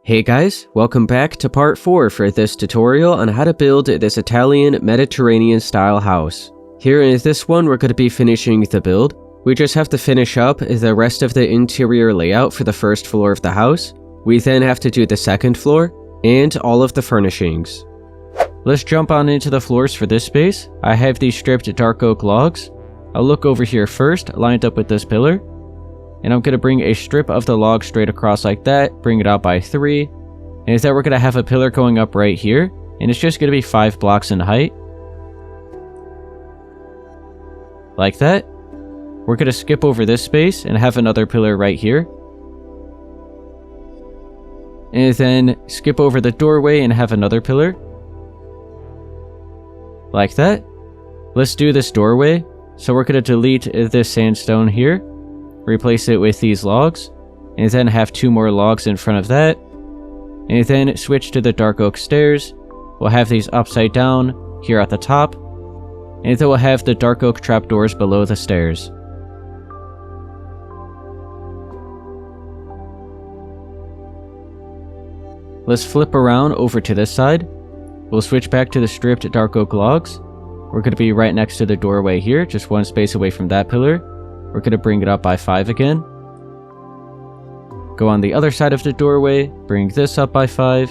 Hey guys, welcome back to part 4 for this tutorial on how to build this Italian Mediterranean style house. Here in this one we're going to be finishing the build. We just have to finish up the rest of the interior layout for the first floor of the house. We then have to do the second floor and all of the furnishings. Let's jump on into the floors for this space. I have these stripped dark oak logs. I'll look over here first, lined up with this pillar. And I'm going to bring a strip of the log straight across like that, bring it out by 3. And then we're going to have a pillar going up right here, and it's just going to be 5 blocks in height. Like that. We're going to skip over this space and have another pillar right here. And then skip over the doorway and have another pillar. Like that. Let's do this doorway. So we're going to delete this sandstone here. Replace it with these logs, and then have 2 more logs in front of that, and then switch to the dark oak stairs. We'll have these upside down here at the top, and then we'll have the dark oak trapdoors below the stairs. Let's flip around over to this side. We'll switch back to the stripped dark oak logs. We're going to be right next to the doorway here, just 1 space away from that pillar. We're going to bring it up by 5 again. Go on the other side of the doorway, bring this up by 5.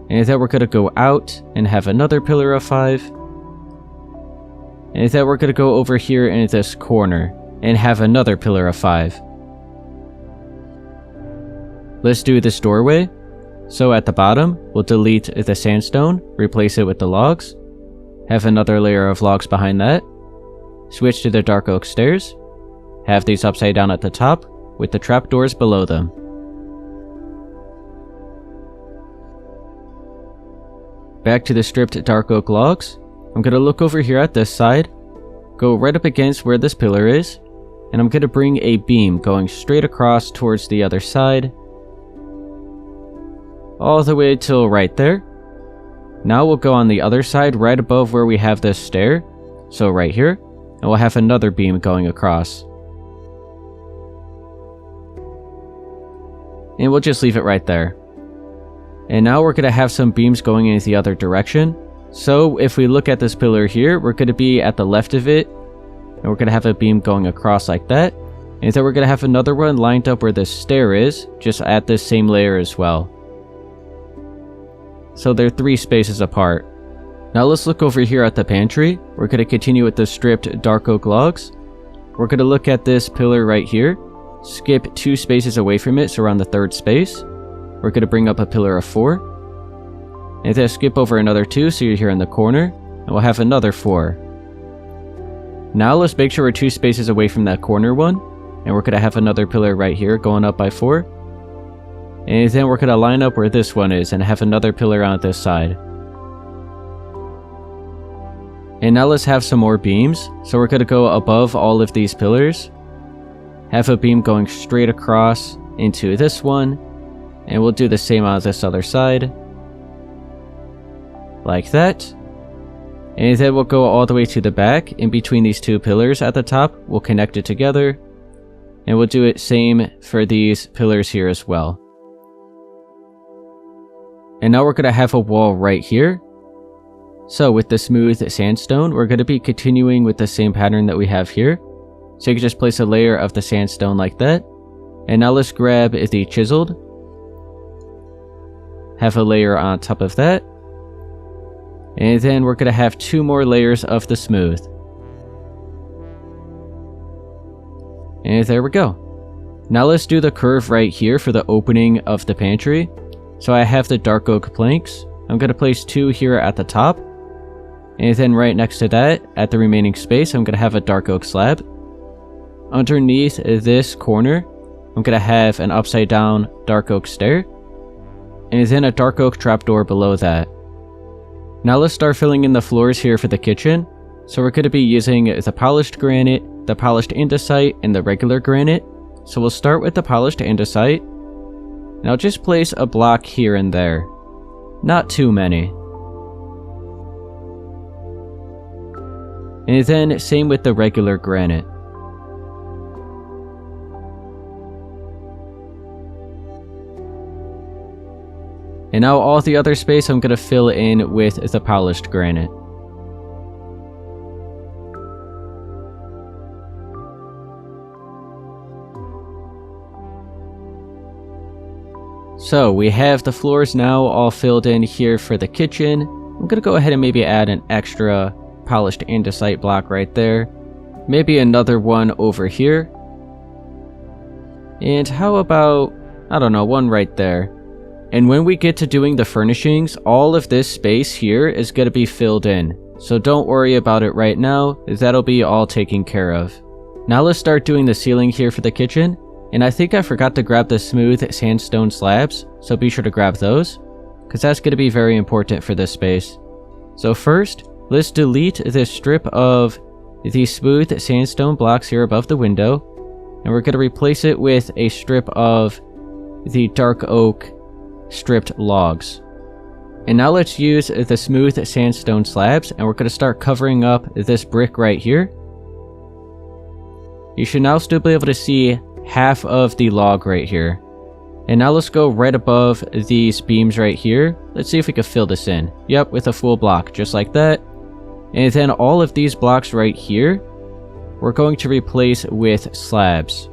And then we're going to go out and have another pillar of 5. And then we're going to go over here in this corner and have another pillar of 5. Let's do this doorway. So at the bottom, we'll delete the sandstone, replace it with the logs. Have another layer of logs behind that. Switch to the dark oak stairs. Have these upside down at the top, with the trapdoors below them. Back to the stripped dark oak logs. I'm going to look over here at this side, go right up against where this pillar is, and I'm going to bring a beam going straight across towards the other side, all the way till right there. Now we'll go on the other side right above where we have this stair, so right here. And we'll have another beam going across. And we'll just leave it right there. And now we're going to have some beams going in the other direction. So if we look at this pillar here, we're going to be at the left of it. And we're going to have a beam going across like that. And then we're going to have another one lined up where this stair is, just at this same layer as well. So they're 3 spaces apart. Now let's look over here at the pantry. We're going to continue with the stripped dark oak logs. We're going to look at this pillar right here. Skip 2 spaces away from it, so we're on the 3rd space. We're going to bring up a pillar of 4. And then skip over another 2, so you're here in the corner. And we'll have another 4. Now let's make sure we're 2 spaces away from that corner one. And we're going to have another pillar right here going up by 4. And then we're going to line up where this one is and have another pillar on this side. And now let's have some more beams. So we're going to go above all of these pillars. Have a beam going straight across into this one. And we'll do the same on this other side. Like that. And then we'll go all the way to the back. In between these 2 pillars at the top, we'll connect it together. And we'll do it same for these pillars here as well. And now we're going to have a wall right here. So with the smooth sandstone, we're going to be continuing with the same pattern that we have here. So you can just place a layer of the sandstone like that. And now let's grab the chiseled. Have a layer on top of that. And then we're going to have 2 more layers of the smooth. And there we go. Now let's do the curve right here for the opening of the pantry. So I have the dark oak planks. I'm going to place 2 here at the top. And then right next to that, at the remaining space, I'm going to have a dark oak slab. Underneath this corner, I'm going to have an upside down dark oak stair. And then a dark oak trapdoor below that. Now let's start filling in the floors here for the kitchen. So we're going to be using the polished granite, the polished andesite, and the regular granite. So we'll start with the polished andesite. And I'll just place a block here and there. Not too many. And then same with the regular granite. And now all the other space I'm going to fill in with the polished granite. So we have the floors now all filled in here for the kitchen. I'm going to go ahead and maybe add an extra polished andesite block right there. Maybe another one over here. And how about, I don't know, one right there. And when we get to doing the furnishings, all of this space here is going to be filled in. So don't worry about it right now, that'll be all taken care of. Now let's start doing the ceiling here for the kitchen. And I think I forgot to grab the smooth sandstone slabs, so be sure to grab those, because that's going to be very important for this space. So first, let's delete this strip of these smooth sandstone blocks here above the window, and we're going to replace it with a strip of the dark oak stripped logs. And now let's use the smooth sandstone slabs, and we're going to start covering up this brick right here. You should now still be able to see half of the log right here. And now let's go right above these beams right here. Let's see if we can fill this in. Yep, with a full block, just like that. And then all of these blocks right here, we're going to replace with slabs.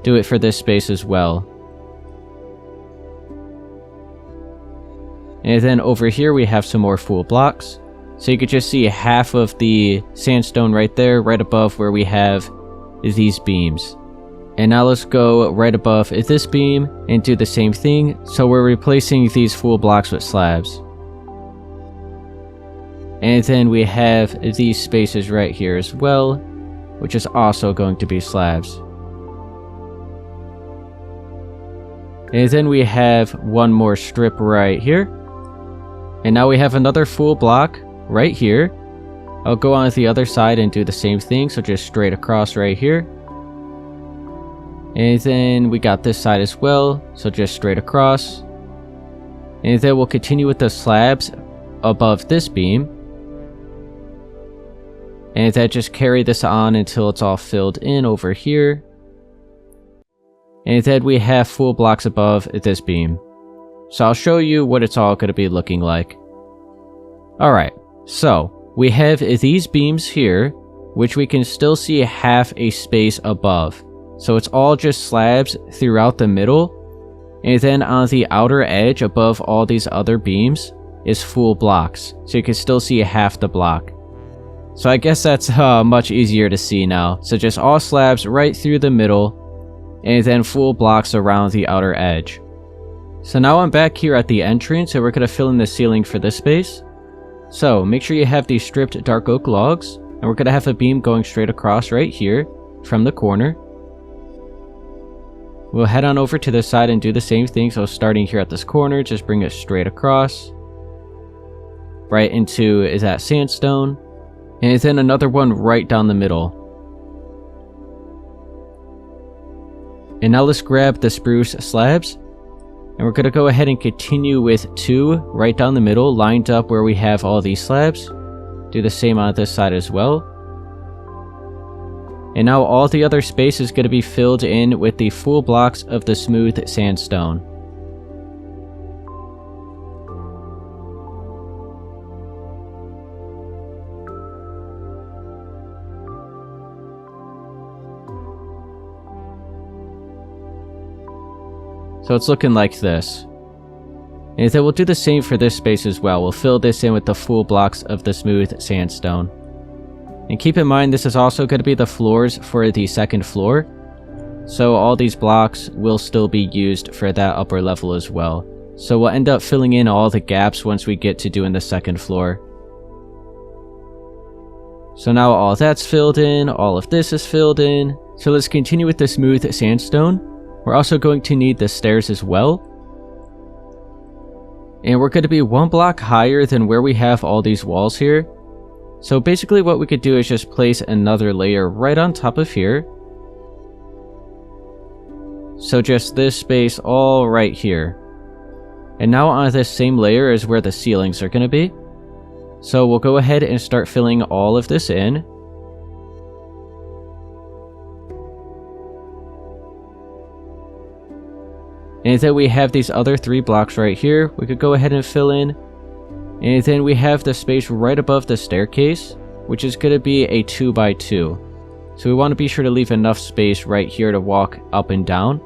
Do it for this space as well. And then over here we have some more full blocks. So you could just see half of the sandstone right there, right above where we have these beams. And now let's go right above this beam and do the same thing. So we're replacing these full blocks with slabs. And then we have these spaces right here as well, which is also going to be slabs. And then we have one more strip right here. And now we have another full block right here. I'll go on the other side and do the same thing, so just straight across right here. And then we got this side as well, so just straight across. And then we'll continue with the slabs above this beam. And then just carry this on until it's all filled in over here. And then we have full blocks above this beam. So I'll show you what it's all going to be looking like. Alright, so we have these beams here, which we can still see half a space above. So it's all just slabs throughout the middle, and then on the outer edge above all these other beams is full blocks, so you can still see half the block. So I guess that's much easier to see now. So just all slabs right through the middle, and then full blocks around the outer edge. So now I'm back here at the entrance, and we're going to fill in the ceiling for this space. So make sure you have these stripped dark oak logs, and we're going to have a beam going straight across right here from the corner. We'll head on over to this side and do the same thing. So starting here at this corner, just bring it straight across. Right into that sandstone. And then another one right down the middle. And now let's grab the spruce slabs. And we're going to go ahead and continue with 2 right down the middle, lined up where we have all these slabs. Do the same on this side as well. And now all the other space is going to be filled in with the full blocks of the smooth sandstone. So it's looking like this. And then we'll do the same for this space as well. We'll fill this in with the full blocks of the smooth sandstone. And keep in mind, this is also going to be the floors for the second floor. So all these blocks will still be used for that upper level as well. So we'll end up filling in all the gaps once we get to doing the second floor. So now all that's filled in, all of this is filled in. So let's continue with the smooth sandstone. We're also going to need the stairs as well. And we're going to be 1 block higher than where we have all these walls here. So basically what we could do is just place another layer right on top of here. So just this space all right here. And now on this same layer is where the ceilings are going to be. So we'll go ahead and start filling all of this in. And then we have these other 3 blocks right here we could go ahead and fill in. And then we have the space right above the staircase, which is going to be a 2x2. So we want to be sure to leave enough space right here to walk up and down.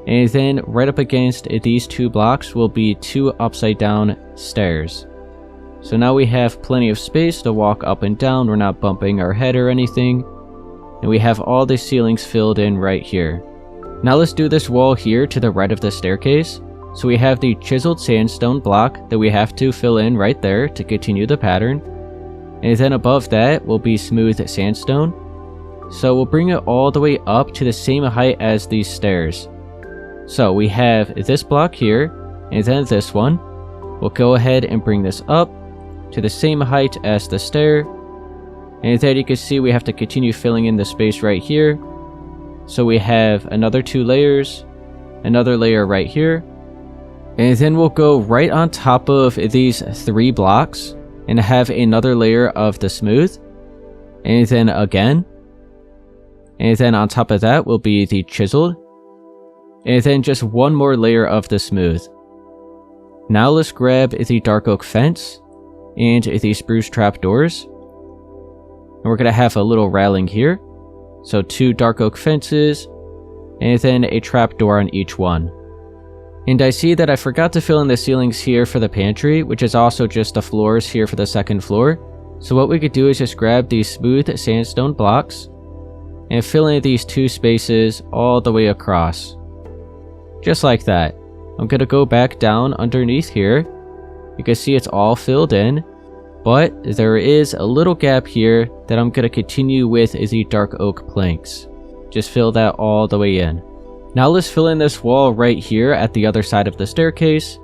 And then right up against these 2 blocks will be 2 upside down stairs. So now we have plenty of space to walk up and down, we're not bumping our head or anything. And we have all the ceilings filled in right here. Now let's do this wall here to the right of the staircase. So we have the chiseled sandstone block that we have to fill in right there to continue the pattern. And then above that will be smooth sandstone. So we'll bring it all the way up to the same height as these stairs. So we have this block here, and then this one. We'll go ahead and bring this up to the same height as the stair. And then you can see we have to continue filling in the space right here. So we have another 2 layers, another layer right here. And then we'll go right on top of these 3 blocks and have another layer of the smooth. And then again. And then on top of that will be the chiseled. And then just one more layer of the smooth. Now let's grab the dark oak fence and the spruce trapdoors. And we're going to have a little railing here. So 2 dark oak fences, and then a trapdoor on each one. And I see that I forgot to fill in the ceilings here for the pantry, which is also just the floors here for the 2nd floor. So what we could do is just grab these smooth sandstone blocks and fill in these 2 spaces all the way across. Just like that. I'm going to go back down underneath here. You can see it's all filled in, but there is a little gap here that I'm going to continue with the dark oak planks. Just fill that all the way in. Now let's fill in this wall right here at the other side of the staircase.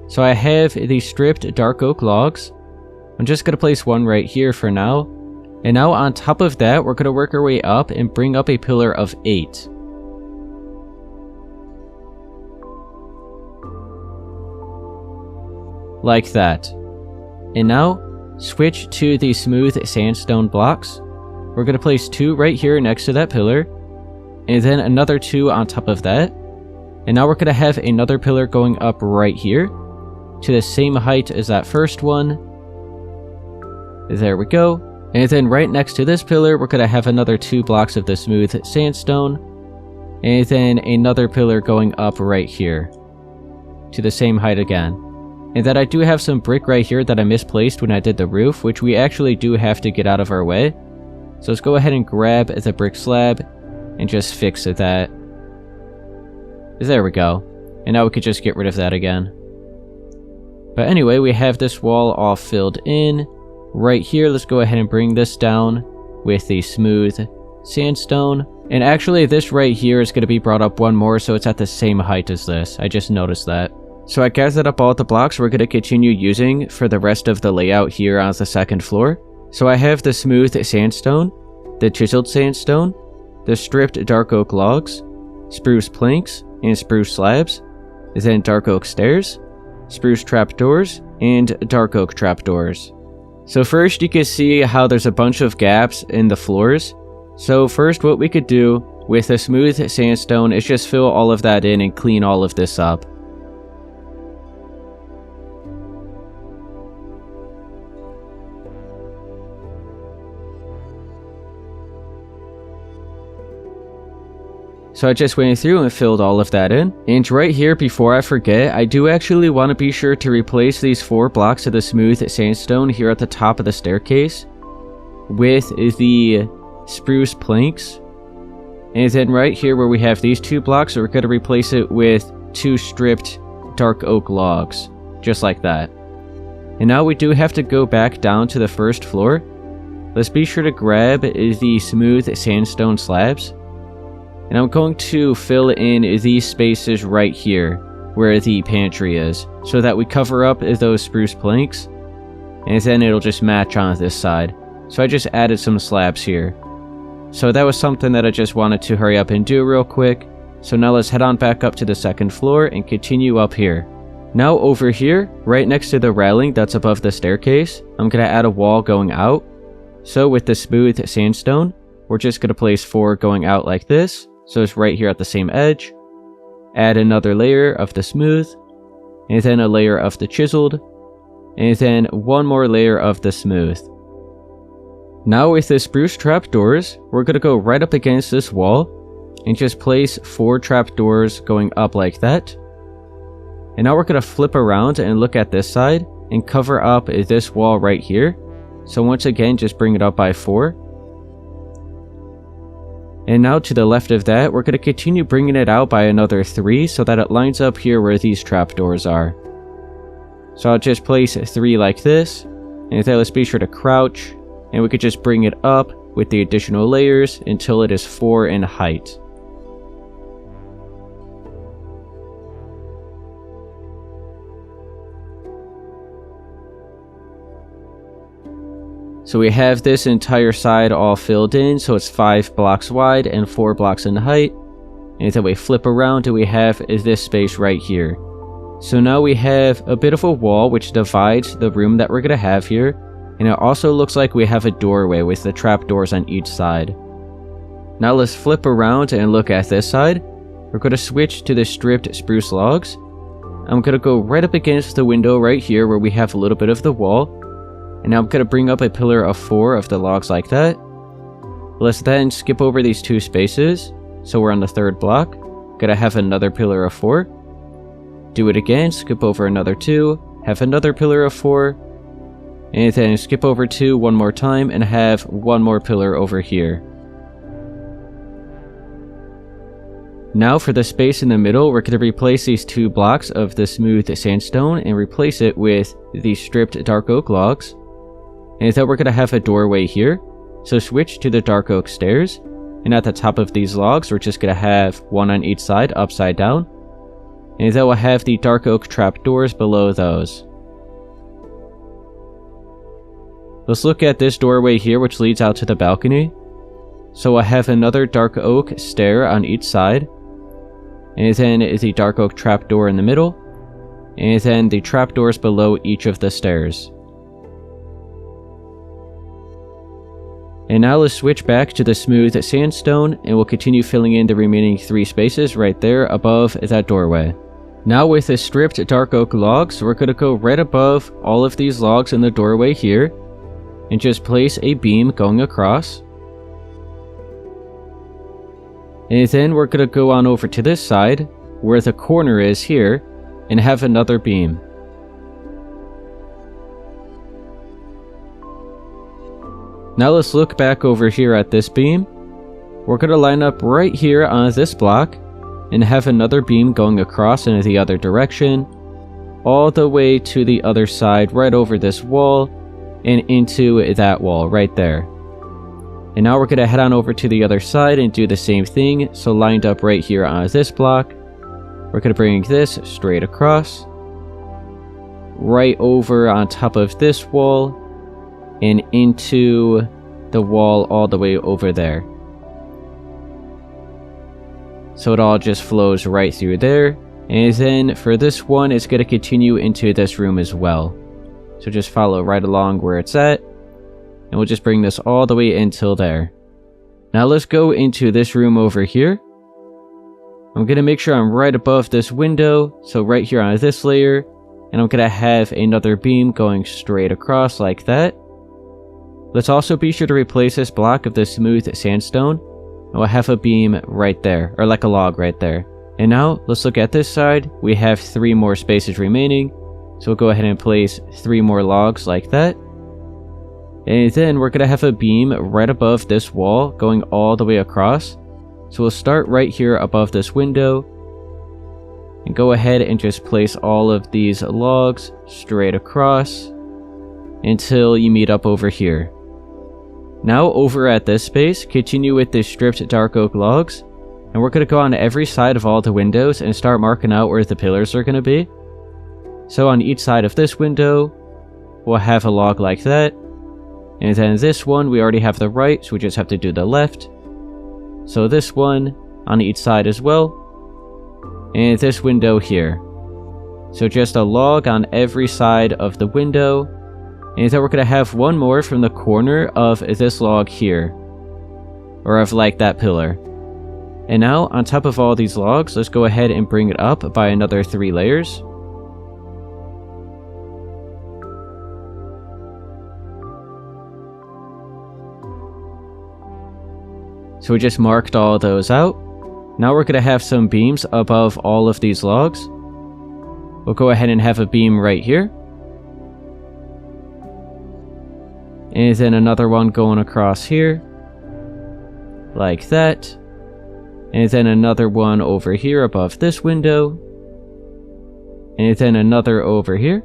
So I have the stripped dark oak logs. I'm just going to place one right here for now. And now on top of that, we're going to work our way up and bring up a pillar of 8. Like that. And now, switch to the smooth sandstone blocks. We're going to place 2 right here next to that pillar. And then another 2 on top of that. And now we're going to have another pillar going up right here to the same height as that first one. There we go. And then right next to this pillar, we're going to have another 2 blocks of the smooth sandstone. And then another pillar going up right here to the same height again. And then I do have some brick right here that I misplaced when I did the roof, which we actually do have to get out of our way. So let's go ahead and grab the brick slab and just fix that. There we go. And now we could just get rid of that again. But anyway, we have this wall all filled in. Right here, let's go ahead and bring this down with the smooth sandstone. And actually, this right here is going to be brought up one more, so it's at the same height as this. I just noticed that. So I gathered up all the blocks we're going to continue using for the rest of the layout here on the 2nd floor. So I have the smooth sandstone, the chiseled sandstone, the stripped dark oak logs, spruce planks and spruce slabs, then dark oak stairs, spruce trapdoors, and dark oak trapdoors. So first you can see how there's a bunch of gaps in the floors. So first what we could do with the smooth sandstone is just fill all of that in and clean all of this up. So I just went through and filled all of that in. And right here, before I forget, I do actually want to be sure to replace these 4 blocks of the smooth sandstone here at the top of the staircase with the spruce planks. And then right here where we have these 2 blocks, we're going to replace it with 2 stripped dark oak logs. Just like that. And now we do have to go back down to the 1st floor. Let's be sure to grab the smooth sandstone slabs. And I'm going to fill in these spaces right here where the pantry is so that we cover up those spruce planks and then it'll just match on this side. So I just added some slabs here. So that was something that I just wanted to hurry up and do real quick. So now let's head on back up to the 2nd floor and continue up here. Now over here, right next to the railing that's above the staircase, I'm going to add a wall going out. So with the smooth sandstone, we're just going to place 4 going out like this. So it's right here at the same edge. add another layer of the smooth, and then a layer of the chiseled, and then one more layer of the smooth. Now with the spruce trapdoors, we're going to go right up against this wall and just place 4 trapdoors going up like that. And now we're going to flip around and look at this side and cover up this wall right here. So once again, just bring it up by 4. And now to the left of that, we're going to continue bringing it out by another 3 so that it lines up here where these trapdoors are. So I'll just place 3 like this, and then let's be sure to crouch, and we could just bring it up with the additional layers until it is 4 in height. So we have this entire side all filled in, so it's 5 blocks wide and 4 blocks in height. And then we flip around and we have this space right here. So now we have a bit of a wall which divides the room that we're going to have here. And it also looks like we have a doorway with the trapdoors on each side. Now let's flip around and look at this side. We're going to switch to the stripped spruce logs. I'm going to go right up against the window right here where we have a little bit of the wall. And now I'm going to bring up a pillar of 4 of the logs like that. Let's then skip over these 2 spaces. So we're on the 3rd block. Going to have another pillar of 4. Do it again, skip over another 2. Have another pillar of 4. And then skip over 2 one more time and have one more pillar over here. Now for the space in the middle, we're going to replace these 2 blocks of the smooth sandstone and replace it with the stripped dark oak logs. And then we're going to have a doorway here. So switch to the dark oak stairs. And at the top of these logs, we're just going to have 1 on each side upside down. And then we'll have the dark oak trapdoors below those. Let's look at this doorway here which leads out to the balcony. So we'll have another dark oak stair on each side. And then the dark oak trapdoor in the middle. And then the trapdoors below each of the stairs. And now let's switch back to the smooth sandstone and we'll continue filling in the remaining 3 spaces right there above that doorway. Now with the stripped dark oak logs, we're going to go right above all of these logs in the doorway here and just place a beam going across. And then we're going to go on over to this side where the corner is here and have another beam. Now let's look back over here at this beam. We're going to line up right here on this block and have another beam going across in the other direction, all the way to the other side right over this wall and into that wall right there. And now we're going to head on over to the other side and do the same thing. So lined up right here on this block, we're going to bring this straight across, right over on top of this wall, and into the wall all the way over there. So it all just flows right through there. And then for this one, it's going to continue into this room as well. So just follow right along where it's at. And we'll just bring this all the way until there. Now let's go into this room over here. I'm going to make sure I'm right above this window. So right here on this layer. And I'm going to have another beam going straight across like that. Let's also be sure to replace this block of the smooth sandstone. And we'll have a beam right there, or like a log right there. And now, let's look at this side. We have 3 more spaces remaining. So we'll go ahead and place 3 more logs like that. And then we're going to have a beam right above this wall going all the way across. So we'll start right here above this window. And go ahead and just place all of these logs straight across until you meet up over here. Now over at this space, continue with the stripped dark oak logs, and we're going to go on every side of all the windows and start marking out where the pillars are going to be. So on each side of this window, we'll have a log like that, and then this one we already have the right, so we just have to do the left. So this one on each side as well, and this window here. So just a log on every side of the window. And then we're going to have one more from the corner of this log here. Or of like that pillar. And now, on top of all these logs, let's go ahead and bring it up by another 3 layers. So we just marked all those out. Now we're going to have some beams above all of these logs. We'll go ahead and have a beam right here. And then another one going across here. Like that. And then another one over here above this window. And then another over here.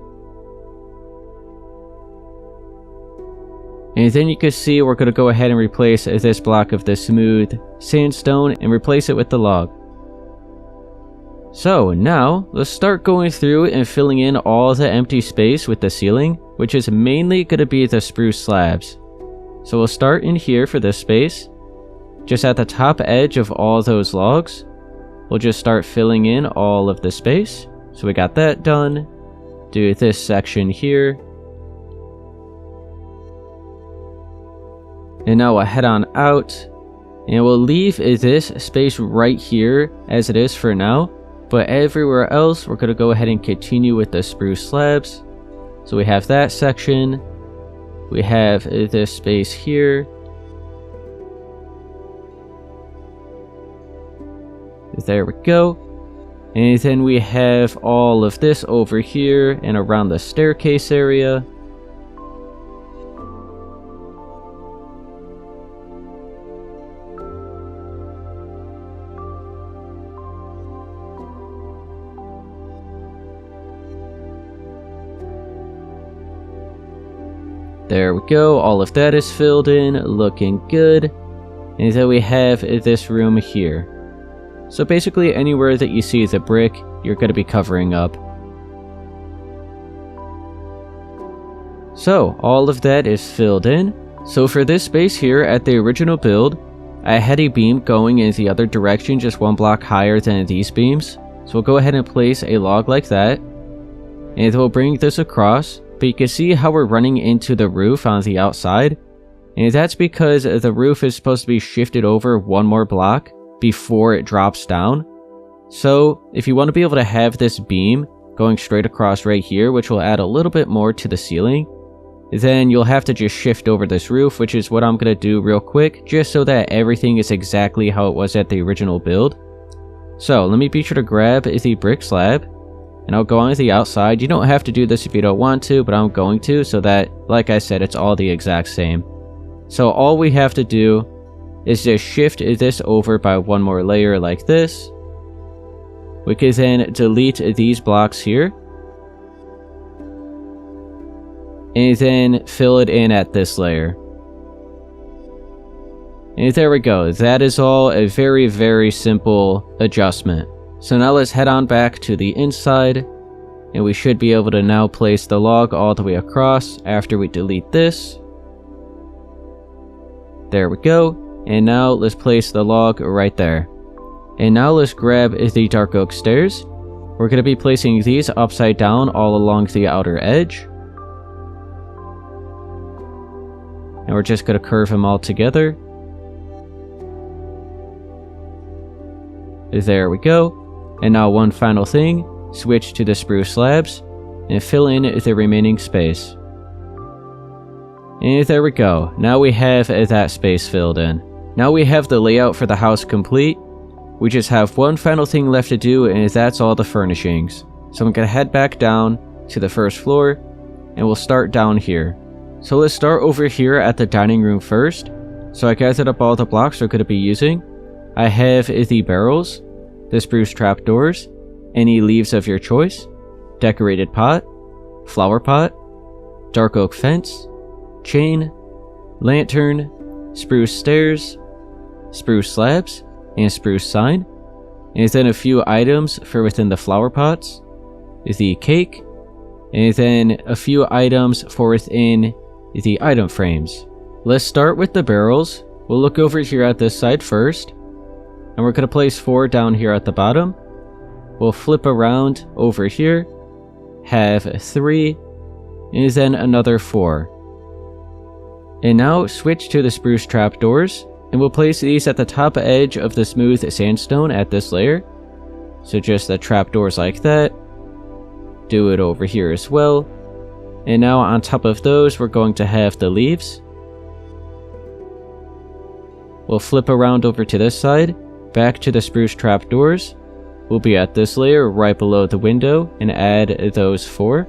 And then you can see we're going to go ahead and replace this block of the smooth sandstone and replace it with the log. So now, let's start going through and filling in all the empty space with the ceiling, which is mainly going to be the spruce slabs. So we'll start in here for this space. Just at the top edge of all those logs, we'll just start filling in all of the space. So we got that done. Do this section here. And now we'll head on out. And we'll leave this space right here as it is for now. But everywhere else, we're going to go ahead and continue with the spruce slabs. So we have that section. We have this space here. There we go. And then we have all of this over here and around the staircase area. There we go, all of that is filled in, looking good. And then we have this room here. So basically anywhere that you see the brick, you're going to be covering up. So all of that is filled in. So for this space here at the original build, I had a beam going in the other direction, just 1 block higher than these beams. So we'll go ahead and place a log like that. And we'll bring this across. But you can see how we're running into the roof on the outside. And that's because the roof is supposed to be shifted over 1 more block before it drops down. So if you want to be able to have this beam going straight across right here, which will add a little bit more to the ceiling, then you'll have to just shift over this roof, which is what I'm going to do real quick, just so that everything is exactly how it was at the original build. So let me be sure to grab the brick slab. And I'll go on the outside. You don't have to do this if you don't want to, but I'm going to, so that, like I said, it's all the exact same. So all we have to do is just shift this over by 1 more layer like this. We can then delete these blocks here. And then fill it in at this layer. And there we go. That is all a very, very simple adjustment. So now let's head on back to the inside, and we should be able to now place the log all the way across after we delete this. There we go, and now let's place the log right there. And now let's grab the dark oak stairs. We're going to be placing these upside down all along the outer edge. And we're just going to curve them all together. There we go. And now one final thing, switch to the spruce slabs, and fill in the remaining space. And there we go, now we have that space filled in. Now we have the layout for the house complete. We just have one final thing left to do, and that's all the furnishings. So I'm going to head back down to the first floor, and we'll start down here. So let's start over here at the dining room first. So I gathered up all the blocks we're going to be using. I have the barrels, the spruce trapdoors, any leaves of your choice, decorated pot, flower pot, dark oak fence, chain, lantern, spruce stairs, spruce slabs, and spruce sign, and then a few items for within the flower pots, the cake, and then a few items for within the item frames. Let's start with the barrels. We'll look over here at this side first. And we're going to place 4 down here at the bottom. We'll flip around over here, have 3, and then another 4. And now switch to the spruce trapdoors. And we'll place these at the top edge of the smooth sandstone at this layer. So just the trapdoors like that. Do it over here as well. And now on top of those, we're going to have the leaves. We'll flip around over to this side, back to the spruce trapdoors. We'll be at this layer right below the window and add those 4.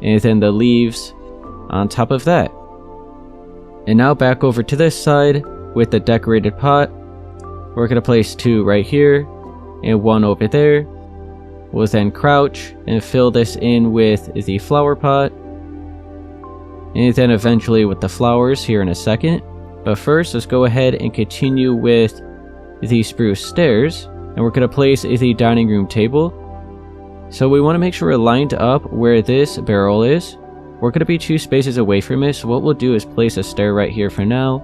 And then the leaves on top of that. And now back over to this side with the decorated pot. We're going to place 2 right here and 1 over there. We'll then crouch and fill this in with the flower pot. And then eventually with the flowers here in a second. But first, let's go ahead and continue with the spruce stairs. And we're going to place the dining room table. So we want to make sure we're lined up where this barrel is. We're going to be 2 spaces away from it, so what we'll do is place a stair right here for now.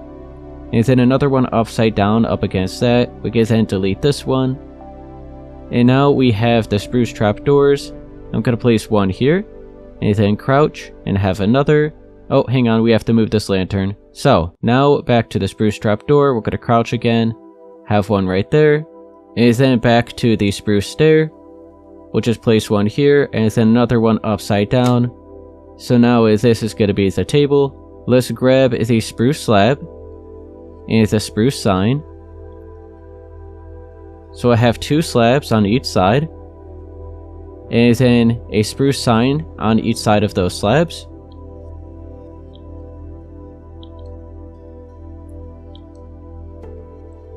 And then another one upside down up against that. We can then delete this one. And now we have the spruce trapdoors. I'm going to place 1 here. And then crouch and have another. Oh, hang on, we have to move this lantern. So, now back to the spruce trapdoor. We're going to crouch again. Have 1 right there. And then back to the spruce stair. We'll just place 1 here, and then another one upside down. So now this is going to be the table. Let's grab the spruce slab and the spruce sign. So I have 2 slabs on each side, and then a spruce sign on each side of those slabs.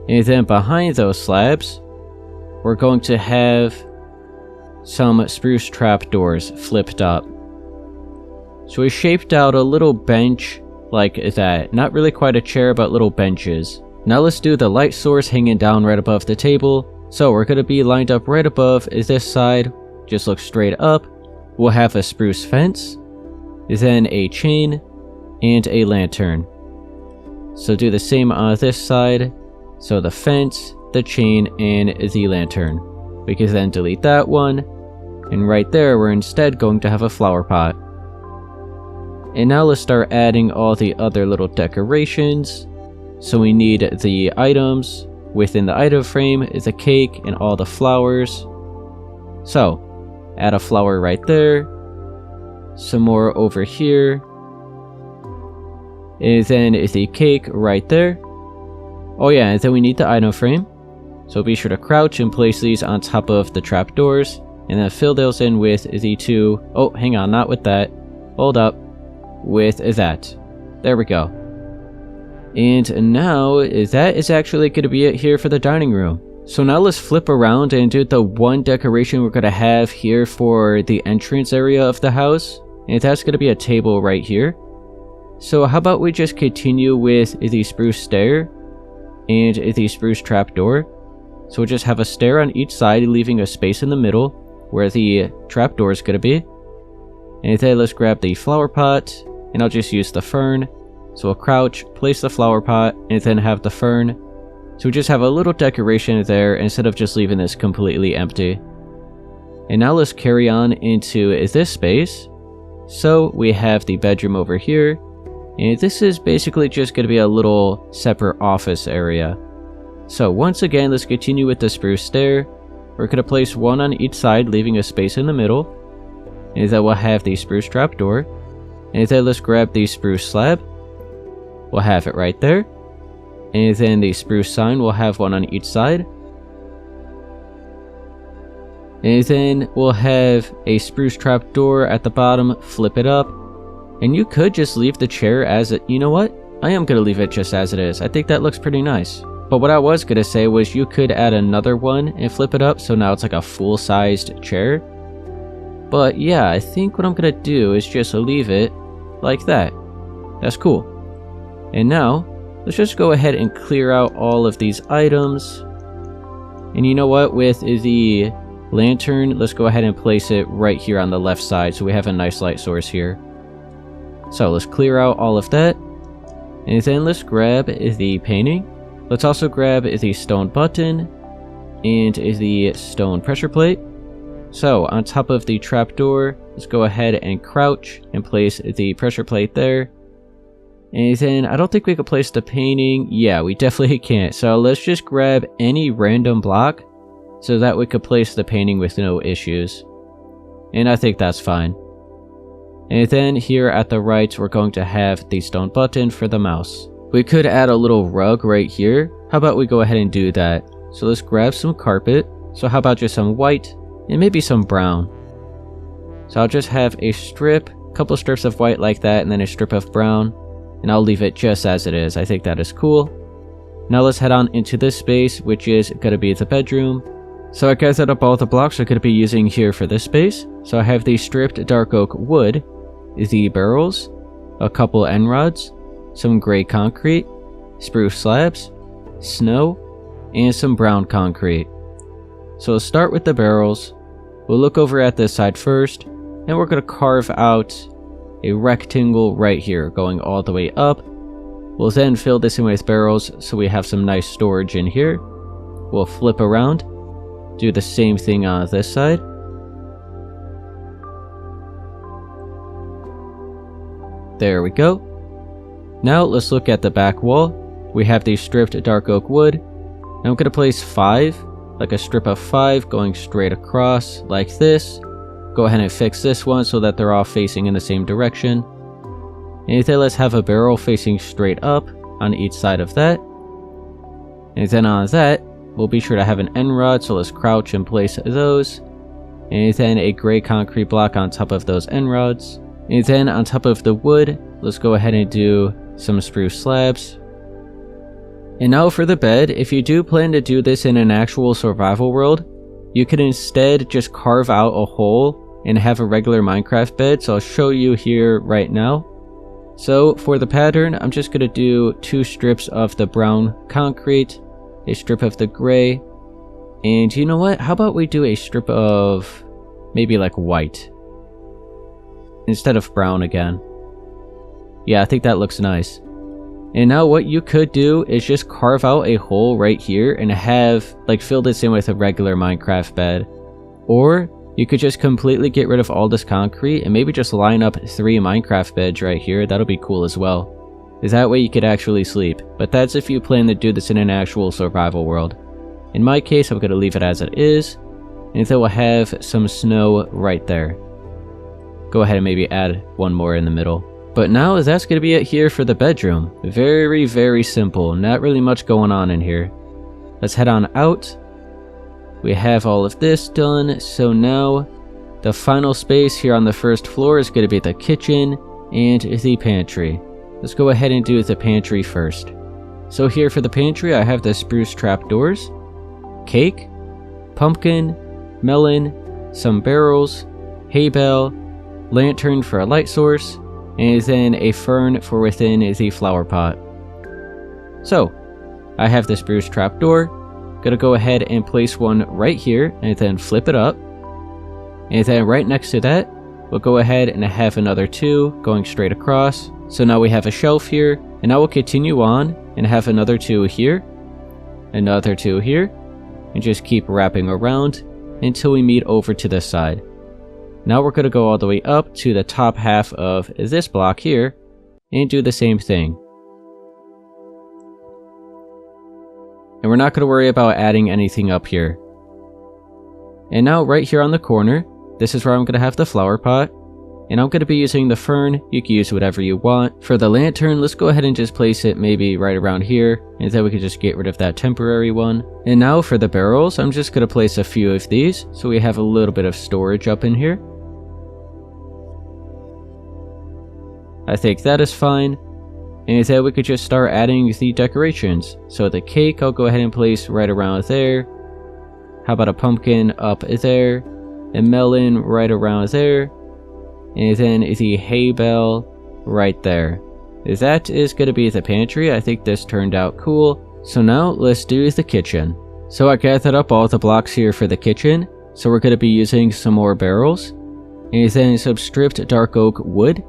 And then behind those slabs, we're going to have some spruce trapdoors flipped up. So we shaped out a little bench like that. Not really quite a chair, but little benches. Now let's do the light source hanging down right above the table. So we're going to be lined up right above this side. Just look straight up. We'll have a spruce fence, then a chain, and a lantern. So do the same on this side. So the fence, the chain, and the lantern. We can then delete that one. And right there, we're instead going to have a flower pot. And now let's start adding all the other little decorations. So we need the items. Within the item frame is a cake and all the flowers. So, add a flower right there. Some more over here. And then is the cake right there. Oh yeah, and then we need the item frame. So be sure to crouch and place these on top of the trapdoors. And then fill those in with the 2... Oh, hang on, not with that. Hold up. With that. There we go. And now, that is actually going to be it here for the dining room. So now let's flip around and do the one decoration we're going to have here for the entrance area of the house. And that's going to be a table right here. So how about we just continue with the spruce stair and the spruce trapdoor. So we'll just have a stair on each side, leaving a space in the middle where the trapdoor is going to be. And then let's grab the flower pot, and I'll just use the fern. So we'll crouch, place the flower pot, and then have the fern. So we just have a little decoration there instead of just leaving this completely empty. And now let's carry on into this space. So we have the bedroom over here. And this is basically just going to be a little separate office area. So once again, let's continue with the spruce stair. We're going to place 1 on each side, leaving a space in the middle. And then we'll have the spruce trapdoor. And then let's grab the spruce slab. We'll have it right there. And then the spruce sign, we'll have 1 on each side. And then we'll have a spruce trapdoor at the bottom, flip it up. And you could just leave the chair as it. You know what? I am going to leave it just as it is. I think that looks pretty nice. But what I was going to say was you could add another one and flip it up, so now it's like a full-sized chair. But yeah, I think what I'm going to do is just leave it like that. That's cool. And now, let's just go ahead and clear out all of these items. And you know what? With the lantern, let's go ahead and place it right here on the left side, so we have a nice light source here. So let's clear out all of that. And then let's grab the painting. Let's also grab the stone button and the stone pressure plate. So on top of the trapdoor, let's go ahead and crouch and place the pressure plate there. And then I don't think we could place the painting. Yeah, we definitely can't. So let's just grab any random block so that we could place the painting with no issues. And I think that's fine. And then here at the right, we're going to have the stone button for the mouse. We could add a little rug right here. How about we go ahead and do that? So let's grab some carpet. So how about just some white and maybe some brown? So I'll just have a strip, a couple strips of white like that, and then a strip of brown. And I'll leave it just as it is. I think that is cool. Now let's head on into this space, which is going to be the bedroom. So I gathered up all the blocks I'm going to be using here for this space. So I have the stripped dark oak wood, the barrels, a couple end rods, some gray concrete, spruce slabs, snow, and some brown concrete. So let's start with the barrels. We'll look over at this side first, and we're going to carve out a rectangle right here going all the way up. We'll then fill this in with barrels so we have some nice storage in here. We'll flip around, do the same thing on this side. There we go. Now let's look at the back wall. We have the stripped dark oak wood. I'm going to place 5, like a strip of 5 going straight across like this. Go ahead and fix this one so that they're all facing in the same direction. And then let's have a barrel facing straight up on each side of that. And then on that, we'll be sure to have an end rod, so let's crouch and place those. And then a gray concrete block on top of those end rods. And then on top of the wood, let's go ahead and do some spruce slabs. And now for the bed, if you do plan to do this in an actual survival world, you can instead just carve out a hole and have a regular Minecraft bed. So I'll show you here right now. So for the pattern, I'm just going to do 2 strips of the brown concrete, a strip of the gray, and you know what? How about we do a strip of maybe like white instead of brown again. Yeah, I think that looks nice. And now what you could do is just carve out a hole right here and have like fill this in with a regular Minecraft bed. Or you could just completely get rid of all this concrete and maybe just line up 3 Minecraft beds right here. That'll be cool as well. That way you could actually sleep. But that's if you plan to do this in an actual survival world. In my case, I'm going to leave it as it is. And then we'll have some snow right there. Go ahead and maybe add one more in the middle. But now that's going to be it here for the bedroom. Very, very simple. Not really much going on in here. Let's head on out. We have all of this done. So now the final space here on the first floor is going to be the kitchen and the pantry. Let's go ahead and do the pantry first. So here for the pantry, I have the spruce trapdoors, cake, pumpkin, melon, some barrels, hay bale, lantern for a light source, and then a fern for within the flower pot. So, I have the spruce trapdoor. Gonna go ahead and place one right here, and then flip it up. And then right next to that, we'll go ahead and have another 2 going straight across. So now we have a shelf here, and now we'll continue on and have another 2 here, another 2 here, and just keep wrapping around until we meet over to this side. Now we're going to go all the way up to the top half of this block here and do the same thing. And we're not going to worry about adding anything up here. And now right here on the corner, this is where I'm going to have the flower pot. And I'm going to be using the fern. You can use whatever you want. For the lantern, let's go ahead and just place it maybe right around here. And then we can just get rid of that temporary one. And now for the barrels, I'm just going to place a few of these. So we have a little bit of storage up in here. I think that is fine. And then we could just start adding the decorations. So the cake, I'll go ahead and place right around there. How about a pumpkin up there? A melon right around there. And then the hay bale right there. That is going to be the pantry. I think this turned out cool. So now let's do the kitchen. So I gathered up all the blocks here for the kitchen. So we're going to be using some more barrels. And then some stripped dark oak wood.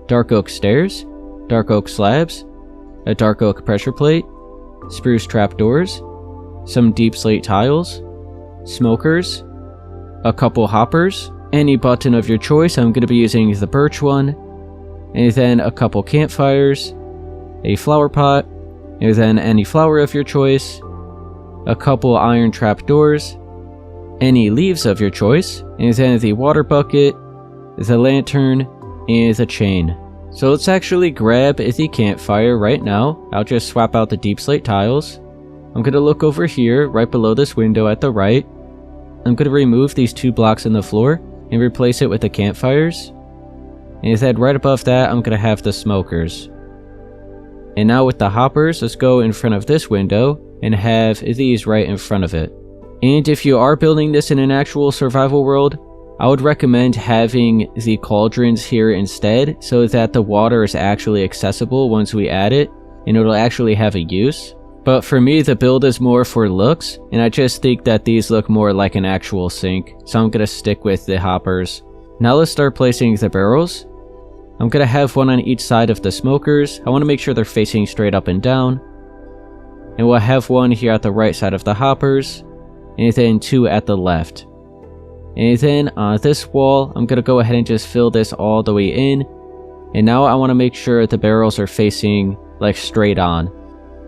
Dark oak stairs, dark oak slabs, a dark oak pressure plate, spruce trapdoors, some deep slate tiles, smokers, a couple hoppers, any button of your choice. I'm going to be using the birch one, and then a couple campfires, a flower pot, and then any flower of your choice, a couple iron trapdoors, any leaves of your choice, and then the water bucket, the lantern, and the chain. So let's actually grab the campfire right now. I'll just swap out the deep slate tiles. I'm going to look over here, right below this window at the right. I'm going to remove these 2 blocks in the floor and replace it with the campfires. And then right above that, I'm going to have the smokers. And now with the hoppers, let's go in front of this window and have these right in front of it. And if you are building this in an actual survival world, I would recommend having the cauldrons here instead so that the water is actually accessible once we add it and it'll actually have a use. But for me, the build is more for looks, and I just think that these look more like an actual sink, so I'm gonna stick with the hoppers. Now let's start placing the barrels. I'm gonna have one on each side of the smokers. I want to make sure they're facing straight up and down. And we'll have one here at the right side of the hoppers, and then 2 at the left. And then on this wall, I'm gonna go ahead and just fill this all the way in. And now I want to make sure the barrels are facing like straight on,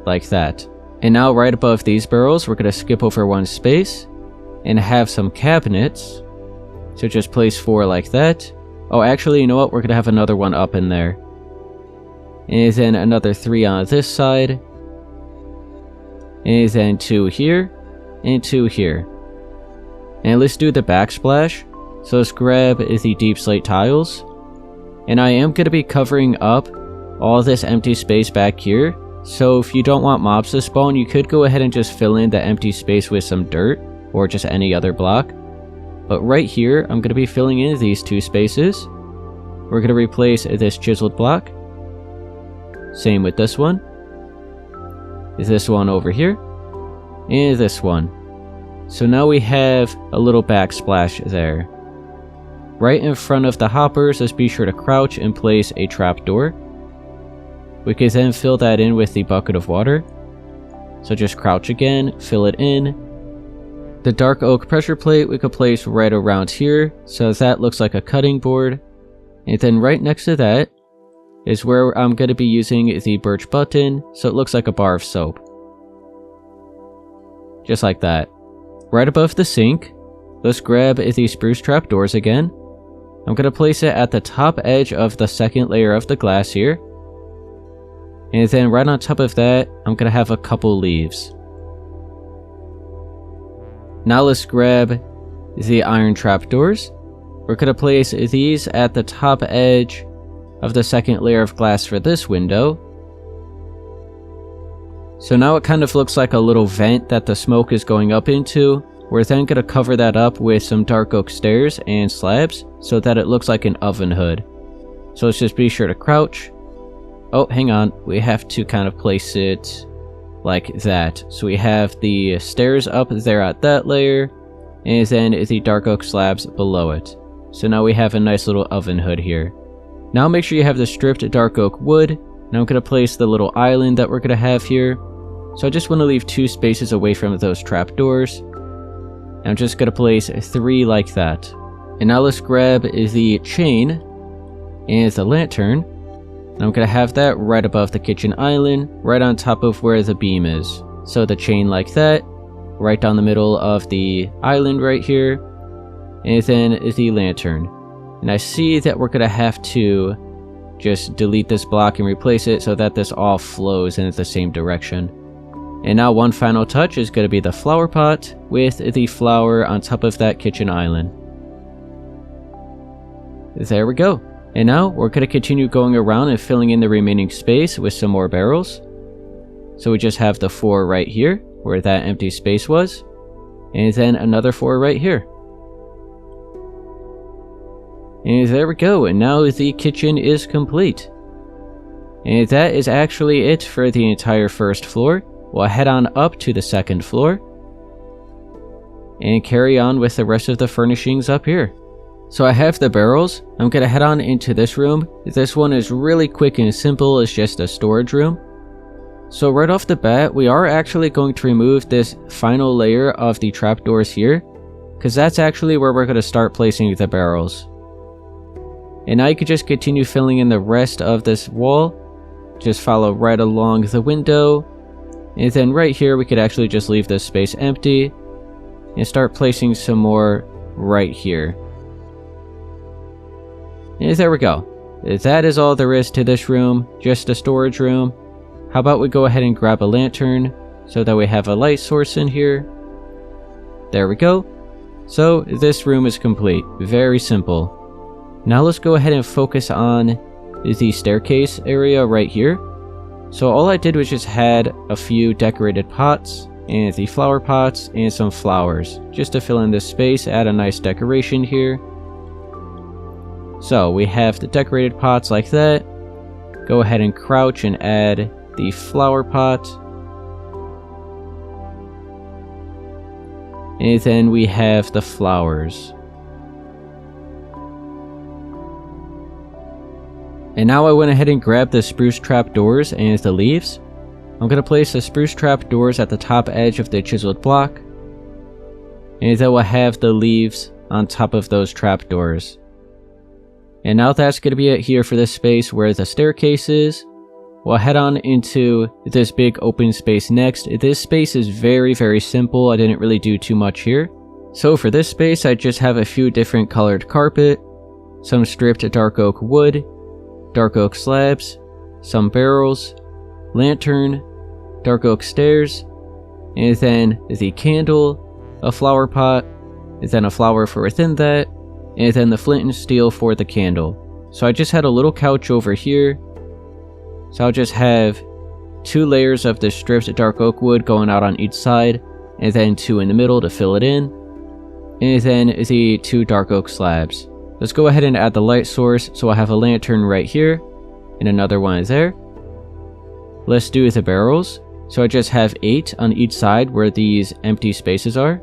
like that. And now right above these barrels, we're gonna skip over 1 space and have some cabinets. So just place 4 like that. Oh, actually, you know what? We're gonna have another one up in there. And then another 3 on this side. And then 2 here, and 2 here. And let's do the backsplash. So let's grab the deep slate tiles. And I am gonna be covering up all this empty space back here. So if you don't want mobs to spawn, you could go ahead and just fill in the empty space with some dirt, or just any other block. But right here, I'm going to be filling in these 2 spaces. We're going to replace this chiseled block. Same with this one. This one over here. And this one. So now we have a little backsplash there. Right in front of the hoppers, let's be sure to crouch and place a trapdoor. We can then fill that in with the bucket of water. So just crouch again, fill it in. The dark oak pressure plate we could place right around here, so that looks like a cutting board. And then right next to that is where I'm going to be using the birch button, so it looks like a bar of soap. Just like that. Right above the sink, let's grab the spruce trapdoors again. I'm going to place it at the top edge of the 2nd layer of the glass here. And then right on top of that, I'm going to have a couple leaves. Now let's grab the iron trapdoors. We're going to place these at the top edge of the 2nd layer of glass for this window. So now it kind of looks like a little vent that the smoke is going up into. We're then going to cover that up with some dark oak stairs and slabs so that it looks like an oven hood. So let's just be sure to crouch. Oh, hang on. We have to kind of place it like that. So we have the stairs up there at that layer, and then the dark oak slabs below it. So now we have a nice little oven hood here. Now make sure you have the stripped dark oak wood. Now I'm going to place the little island that we're going to have here. So I just want to leave 2 spaces away from those trapdoors. I'm just going to place 3 like that. And now let's grab the chain and the lantern. And I'm going to have that right above the kitchen island, right on top of where the beam is. So the chain like that, right down the middle of the island right here, and then the lantern. And I see that we're going to have to just delete this block and replace it so that this all flows in the same direction. And now one final touch is going to be the flower pot with the flower on top of that kitchen island. There we go. And now we're going to continue going around and filling in the remaining space with some more barrels. So we just have the 4 right here where that empty space was, and then another 4 right here. And there we go, and now the kitchen is complete. And that is actually it for the entire 1st floor. We'll head on up to the 2nd floor and carry on with the rest of the furnishings up here. So I have the barrels. I'm going to head on into this room. This one is really quick and simple. It's just a storage room. So right off the bat, we are actually going to remove this final layer of the trapdoors here, because that's actually where we're going to start placing the barrels. And now you could just continue filling in the rest of this wall. Just follow right along the window. And then right here we could actually just leave this space empty and start placing some more right here. And there we go. That is all there is to this room, just a storage room. How about we go ahead and grab a lantern so that we have a light source in here. There we go. So this room is complete. Very simple. Now let's go ahead and focus on the staircase area right here. So all I did was just had a few decorated pots and the flower pots and some flowers just to fill in this space, add a nice decoration here. So we have the decorated pots like that. Go ahead and crouch and add the flower pot. And then we have the flowers. And now I went ahead and grabbed the spruce trap doors and the leaves. I'm going to place the spruce trap doors at the top edge of the chiseled block. And then we'll have the leaves on top of those trap doors. And now that's going to be it here for this space where the staircase is. We'll head on into this big open space next. This space is very, very simple. I didn't really do too much here. So for this space, I just have a few different colored carpet, some stripped dark oak wood, dark oak slabs, some barrels, lantern, dark oak stairs, and then the candle, a flower pot, and then a flower for within that, and then the flint and steel for the candle. So I just had a little couch over here. So I'll just have 2 layers of the stripped dark oak wood going out on each side, and then 2 in the middle to fill it in, and then the 2 dark oak slabs. Let's go ahead and add the light source. So I'll have a lantern right here, and another one there. Let's do the barrels. So I just have 8 on each side where these empty spaces are.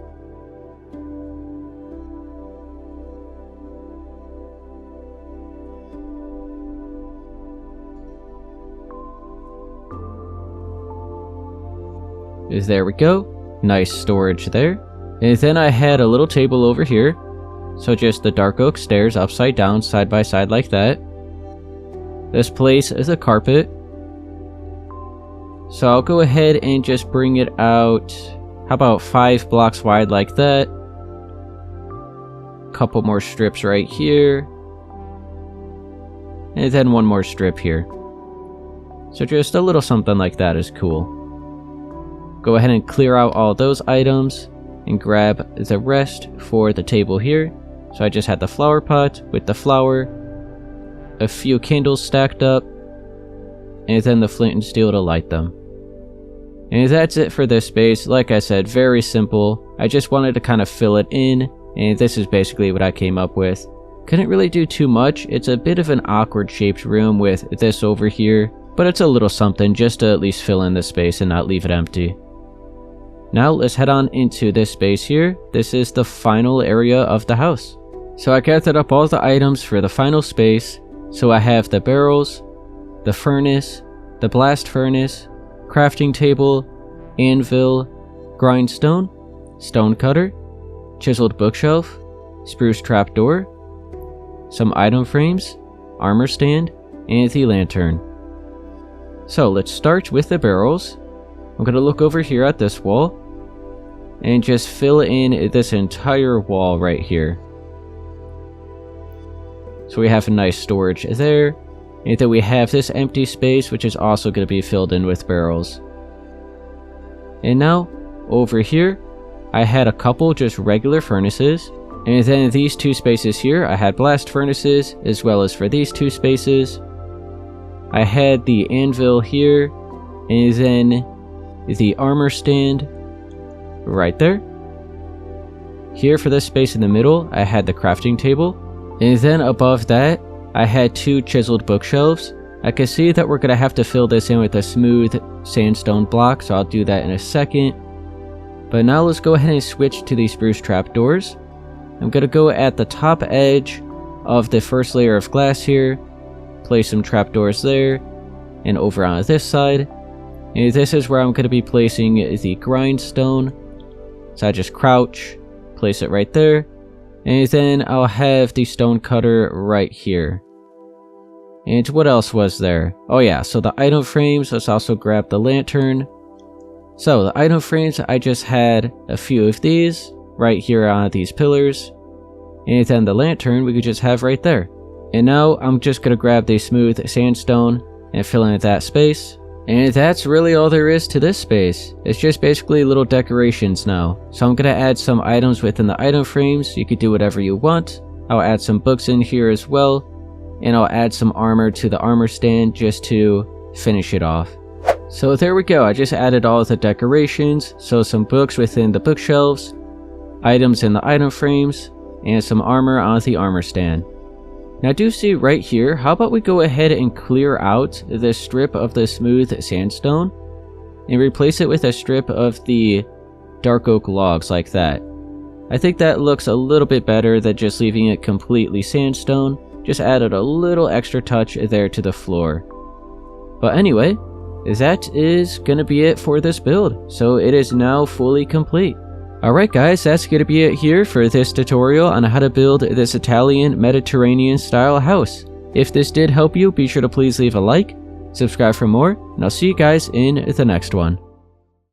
There we go. Nice storage there. And then I had a little table over here. So just the dark oak stairs upside down, side by side like that. This place is a carpet. So I'll go ahead and just bring it out, how about 5 blocks wide like that. Couple more strips right here. And then 1 more strip here. So just a little something like that is cool. Go ahead and clear out all those items and grab the rest for the table here. So I just had the flower pot with the flower, a few candles stacked up, and then the flint and steel to light them. And that's it for this space. Like I said, very simple. I just wanted to kind of fill it in, and this is basically what I came up with. Couldn't really do too much. It's a bit of an awkward shaped room with this over here, but it's a little something just to at least fill in the space and not leave it empty. Now let's head on into this space here. This is the final area of the house. So I gathered up all the items for the final space. So I have the barrels, the furnace, the blast furnace, crafting table, anvil, grindstone, stone cutter, chiseled bookshelf, spruce trapdoor, some item frames, armor stand, and the lantern. So let's start with the barrels. I'm going to look over here at this wall and just fill in this entire wall right here. So we have a nice storage there, and then we have this empty space which is also going to be filled in with barrels. And now over here I had a couple just regular furnaces, and then these 2 spaces here I had blast furnaces, as well as for these 2 spaces I had the anvil here, and then the armor stand right there. Here for this space in the middle I had the crafting table, and then above that I had 2 chiseled bookshelves. I can see that we're going to have to fill this in with a smooth sandstone block, so I'll do that in a second. But now let's go ahead and switch to these spruce trapdoors. I'm going to go at the top edge of the first layer of glass here, place some trapdoors there, and over on this side. And this is where I'm going to be placing the grindstone. So I just crouch, place it right there, and then I'll have the stone cutter right here. And what else was there? Oh yeah, so the item frames, let's also grab the lantern. So the item frames, I just had a few of these right here on these pillars. And then the lantern we could just have right there. And now I'm just going to grab the smooth sandstone and fill in that space. And that's really all there is to this space. It's just basically little decorations now. So I'm going to add some items within the item frames. You could do whatever you want. I'll add some books in here as well. And I'll add some armor to the armor stand just to finish it off. So there we go. I just added all of the decorations. So some books within the bookshelves, items in the item frames, and some armor on the armor stand. Now do see right here, how about we go ahead and clear out this strip of the smooth sandstone and replace it with a strip of the dark oak logs like that. I think that looks a little bit better than just leaving it completely sandstone. Just added a little extra touch there to the floor. But anyway, that is gonna be it for this build. So it is now fully complete. Alright guys, that's gonna be it here for this tutorial on how to build this Italian Mediterranean style house. If this did help you, be sure to please leave a like, subscribe for more, and I'll see you guys in the next one.